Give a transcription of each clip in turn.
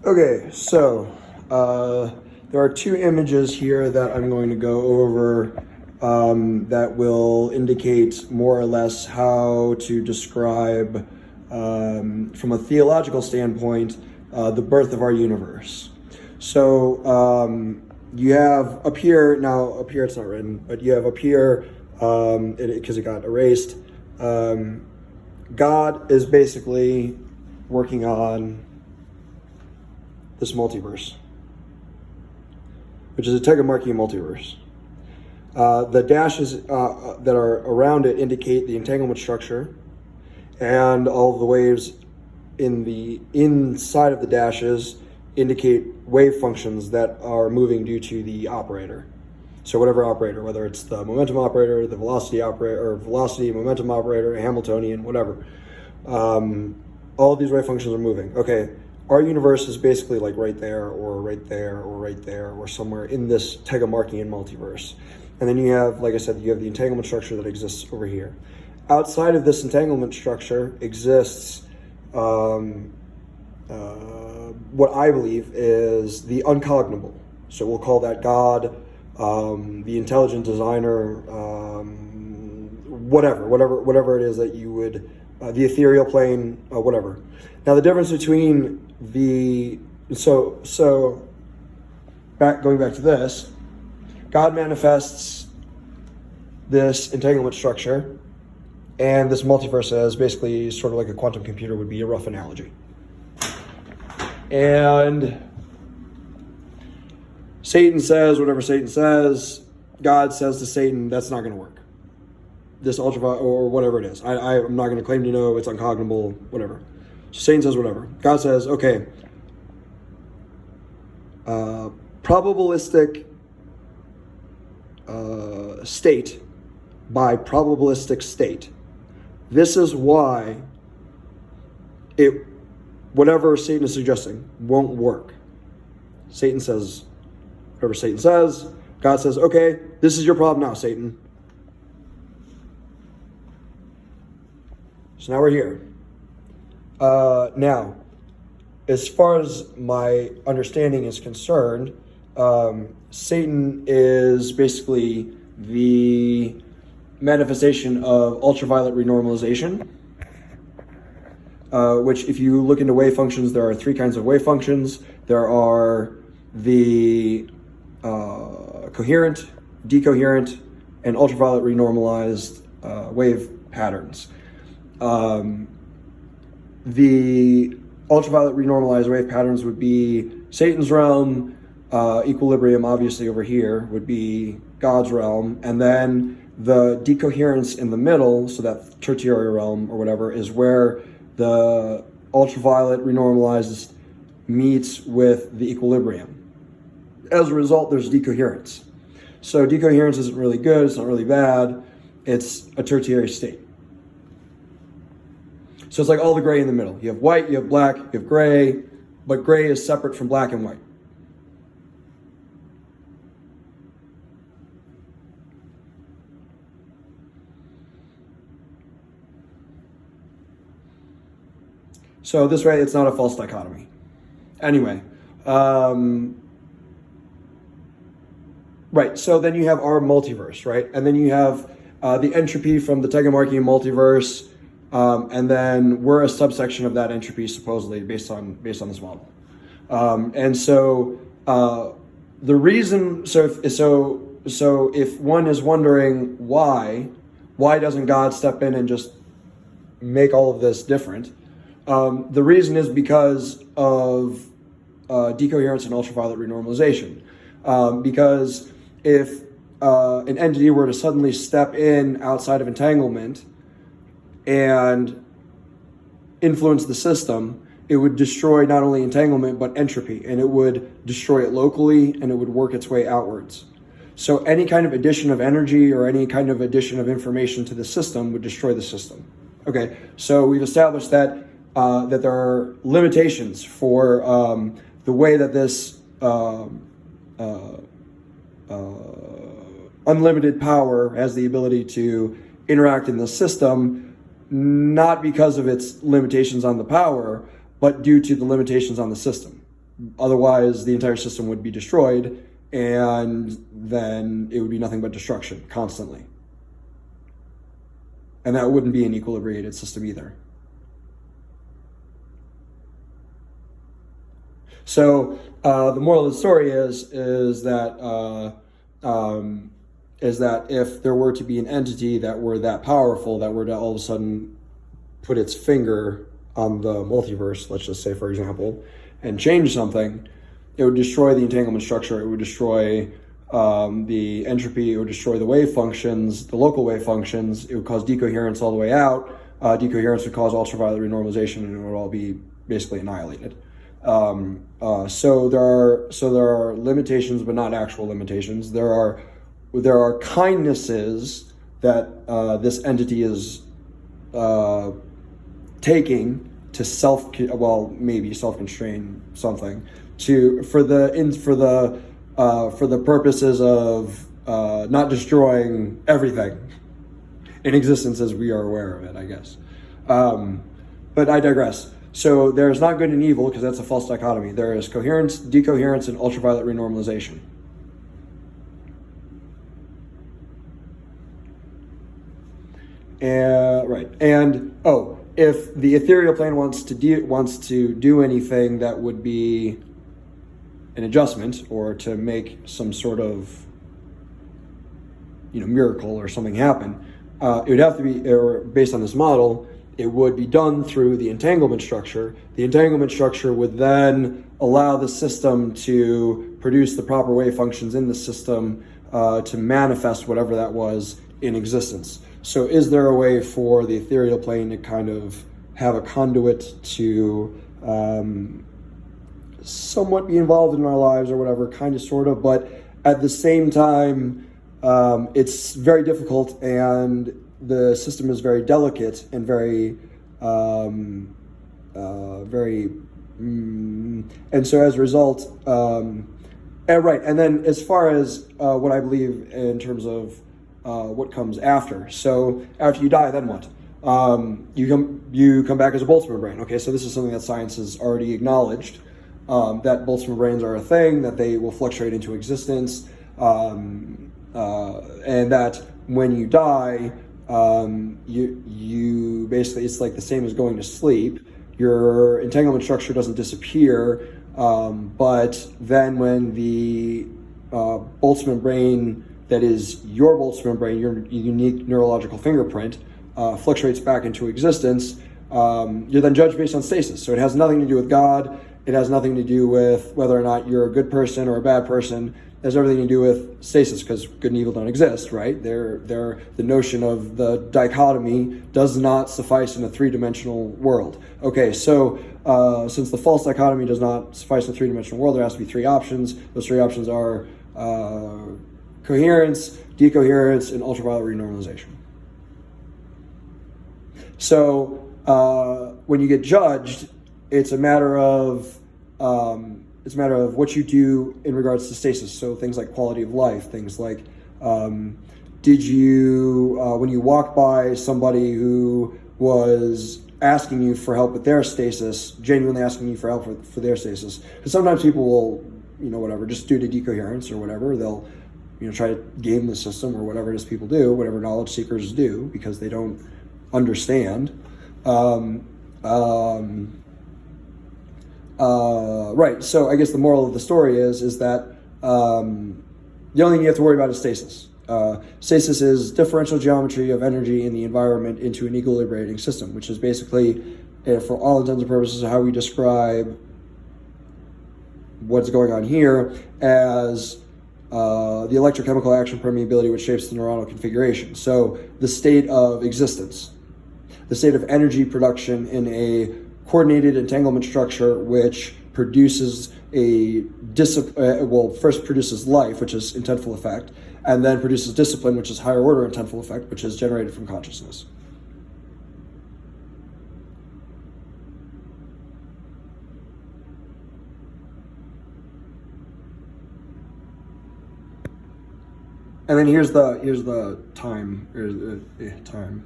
Okay, so there are two images here that I'm going to go over that will indicate more or less how to describe, from a theological standpoint, the birth of our universe. So you have up here, now up here it's not written, but you have up here, because it got erased, God is basically working on this multiverse, which is a Tegemarchian multiverse. The dashes that are around it indicate the entanglement structure, and all of the waves in the inside of the dashes indicate wave functions that are moving due to the operator. So whatever operator, whether it's the momentum operator, the velocity operator, or velocity, momentum operator, Hamiltonian, whatever. All of these wave functions are moving. Okay, our universe is basically like right there, or right there, or right there, or somewhere in this Tegemarchian multiverse. And then you have, like I said, you have the entanglement structure that exists over here. Outside of this entanglement structure exists what I believe is the uncognable. So we'll call that God, the intelligent designer, whatever it is that you would, the ethereal plane, whatever. Now the difference between going back to this, God manifests this entanglement structure, and this multiverse is basically sort of like a quantum computer would be a rough analogy. And Satan says whatever Satan says. God says to Satan, that's not going to work. This ultraviolet, or whatever it is. I'm not going to claim to know, it's uncognable, whatever. So Satan says whatever. God says, okay, probabilistic state by probabilistic state. This is why whatever Satan is suggesting won't work. Satan says whatever Satan says. God says, okay, this is your problem now, Satan. So now we're here. Now, as far as my understanding is concerned, Satan is basically the manifestation of ultraviolet renormalization, which if you look into wave functions, there are three kinds of wave functions. There are the coherent, decoherent, and ultraviolet renormalized wave patterns. The ultraviolet renormalized wave patterns would be Satan's realm, equilibrium obviously over here would be God's realm, and then the decoherence in the middle, so that tertiary realm or whatever, is where the ultraviolet renormalized meets with the equilibrium. As a result, there's decoherence. So decoherence isn't really good, it's not really bad, it's a tertiary state. So it's like all the gray in the middle. You have white, you have black, you have gray, but gray is separate from black and white. So this way, it's not a false dichotomy. Anyway, right, so then you have our multiverse, right? And then you have the entropy from the Tegemarchian multiverse, and then we're a subsection of that entropy, supposedly, based on this model. And so the reason, so if one is wondering why doesn't God step in and just make all of this different? The reason is because of decoherence and ultraviolet renormalization. Because if an entity were to suddenly step in outside of entanglement and influence the system, it would destroy not only entanglement but entropy, and it would destroy it locally, and it would work its way outwards. So any kind of addition of energy or any kind of addition of information to the system would destroy the system. Okay, so we've established that that there are limitations for the way that this unlimited power has the ability to interact in the system, not because of its limitations on the power, but due to the limitations on the system. otherwise the entire system would be destroyed, and then it would be nothing but destruction constantly. And that wouldn't be an equilibrated system either. So the moral of the story is that if there were to be an entity that were that powerful, that were to all of a sudden put its finger on the multiverse, let's just say, for example, and change something, it would destroy the entanglement structure. It would destroy the entropy. It would destroy the wave functions, the local wave functions. It would cause decoherence all the way out. Decoherence would cause ultraviolet renormalization, and it would all be basically annihilated. So there are limitations, but not actual limitations. There are kindnesses that this entity is taking to maybe self-constrain something for the purposes of not destroying everything in existence as we are aware of it, I guess. But I digress. So there's not good and evil, because that's a false dichotomy. There is coherence, decoherence, and ultraviolet renormalization. Right. And if the ethereal plane wants to do anything that would be an adjustment, or to make some sort of miracle or something happen, it would have to be, or based on this model, it would be done through the entanglement structure. The entanglement structure would then allow the system to produce the proper wave functions in the system to manifest whatever that was in existence. So is there a way for the ethereal plane to kind of have a conduit to somewhat be involved in our lives or whatever, kind of, sort of, but at the same time, it's very difficult, and the system is very delicate and very, and so as a result, right. And then as far as what I believe in terms of what comes after. So after you die, then what? You come back as a Boltzmann brain. Okay, so this is something that science has already acknowledged, that Boltzmann brains are a thing, that they will fluctuate into existence, and that when you die, you basically, it's like the same as going to sleep. Your entanglement structure doesn't disappear, but then when the Boltzmann brain that is your Boltzmann brain, your unique neurological fingerprint, fluctuates back into existence, you're then judged based on stasis. So it has nothing to do with God. It has nothing to do with whether or not you're a good person or a bad person. It has everything to do with stasis, because good and evil don't exist, right? The notion of the dichotomy does not suffice in a three-dimensional world. Okay, so since the false dichotomy does not suffice in a three-dimensional world, there has to be three options. Those three options are coherence, decoherence, and ultraviolet renormalization. So when you get judged, it's a matter of what you do in regards to stasis. So things like quality of life, things like did you when you walk by somebody who was asking you for help with their stasis, genuinely asking you for help for their stasis, because sometimes people will just due to decoherence or whatever, they'll try to game the system or whatever it is people do, whatever knowledge seekers do, because they don't understand. Right. So I guess the moral of the story is that the only thing you have to worry about is stasis. Stasis is differential geometry of energy in the environment into an equilibrating system, which is basically, for all intents and purposes, how we describe what's going on here as the electrochemical action permeability, which shapes the neuronal configuration. So the state of existence, the state of energy production in a coordinated entanglement structure, which produces first produces life, which is intentful effect, and then produces discipline, which is higher order intentful effect, which is generated from consciousness. And then here's the time. Time.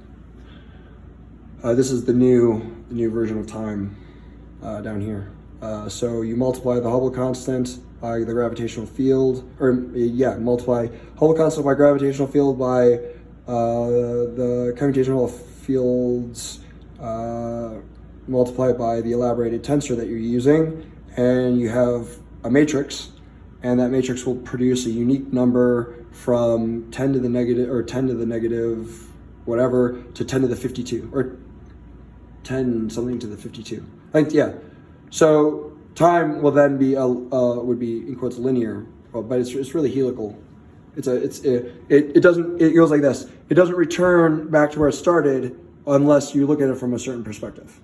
This is the new version of time down here. So you multiply the Hubble constant by the gravitational field, multiply Hubble constant by gravitational field by the computational fields multiplied by the elaborated tensor that you're using, and you have a matrix, and that matrix will produce a unique number from 10 to the negative, or 10 to the negative whatever, to 10 to the 52, or 10 something to the 52. So time will then be would be in quotes linear, but it's really helical. It goes like this. It doesn't return back to where it started unless you look at it from a certain perspective.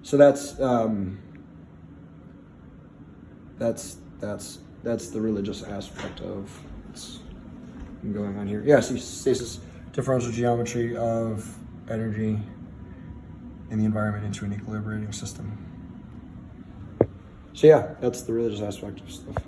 So that's the religious aspect of what's going on here. Yeah, see, stasis, differential geometry of energy in the environment into an equilibrating system. So yeah, that's the religious aspect of stuff.